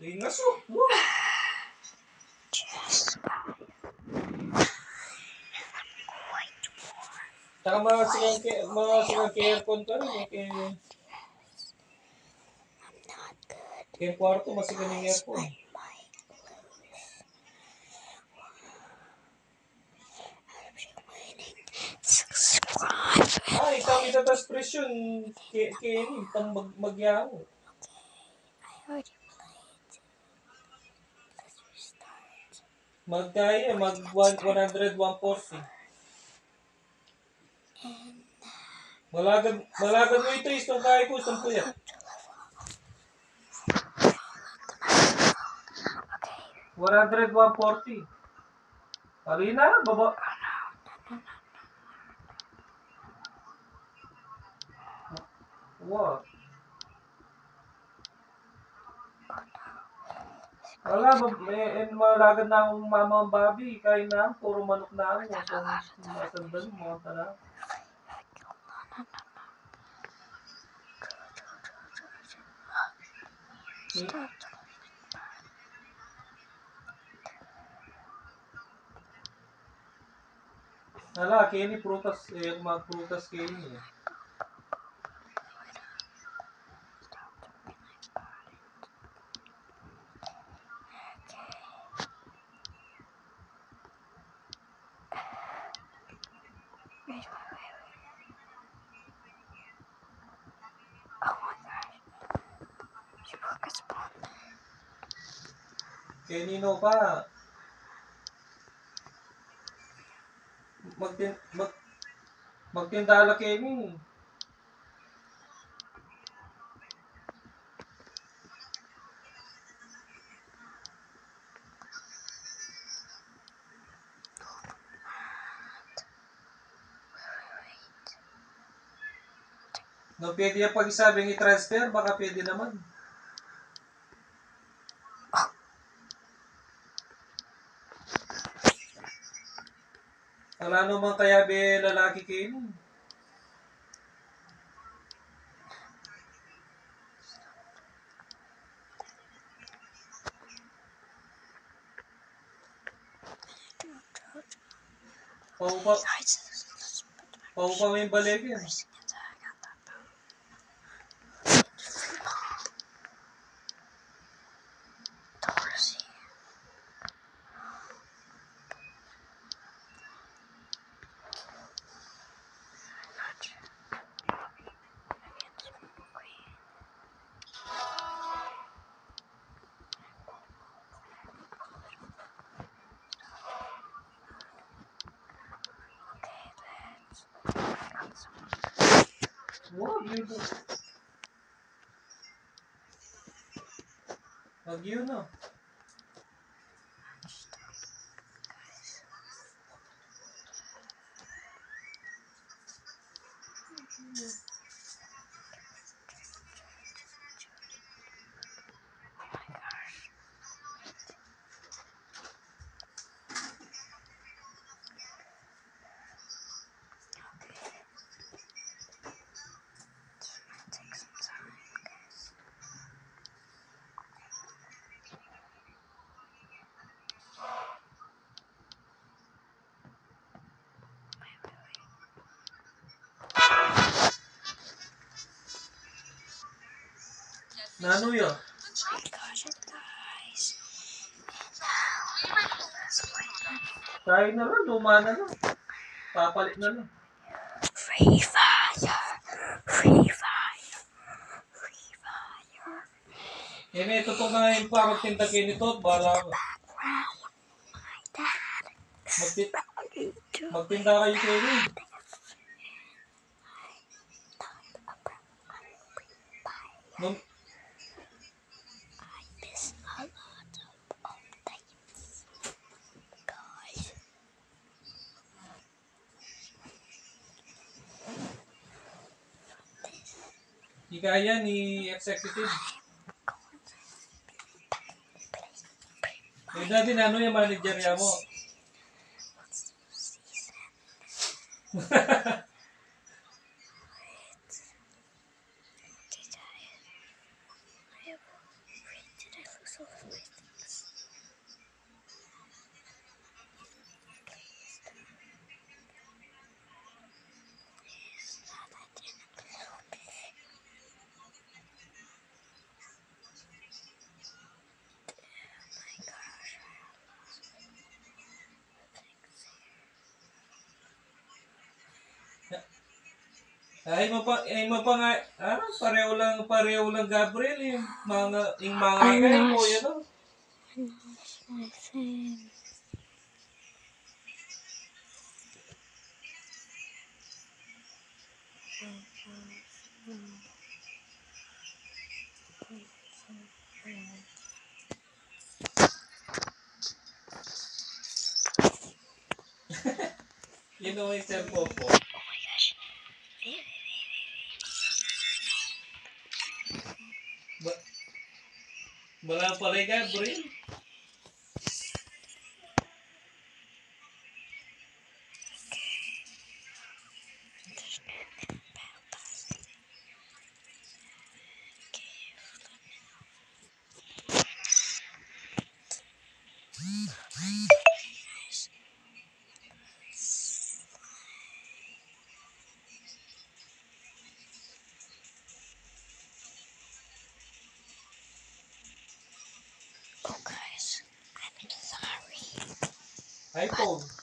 Ingas oh. Wow. Saka mga aircon ka rin eh. Kaya kwarto, masigang yung aircon. Isang itatas presyon, Kenny, itang magyaho. Magkaya, 100, 140. Malagad mo ito, itong kaya ko, itong puya. Okay. 100, 140. Alina, baba. What? Wala, malagad na akong mama ang babi. Kain na, puro manok na ako. Kung masandal, mga tala. Hala, Kenny, prutas. Mga prutas, Kenny. Kenino pa. Magtindala, Kenny. No, pwede yung pag-isabing i-transfer, baka pwede naman. Wala naman kaya be lalaki kayo. Paupa mo yung balik yan. What you do? Nagyo na. Nano yun? Kain na lang, luma na lang. Papalit na lang. Free Fire. May totoo na ngayon pa, magtinda kayo nito, bala ko. Magtinda kayo kayo. Di kaya ni executive. Eh dati na ano yung manager niya mo? Ay mo pa nga, pareho lang Gabriel, yung mga kay mo, yan o. Yun o yung cellphone po. Ba- Wala pala yung Gabriel. Oh guys, I'm sorry. iPhone.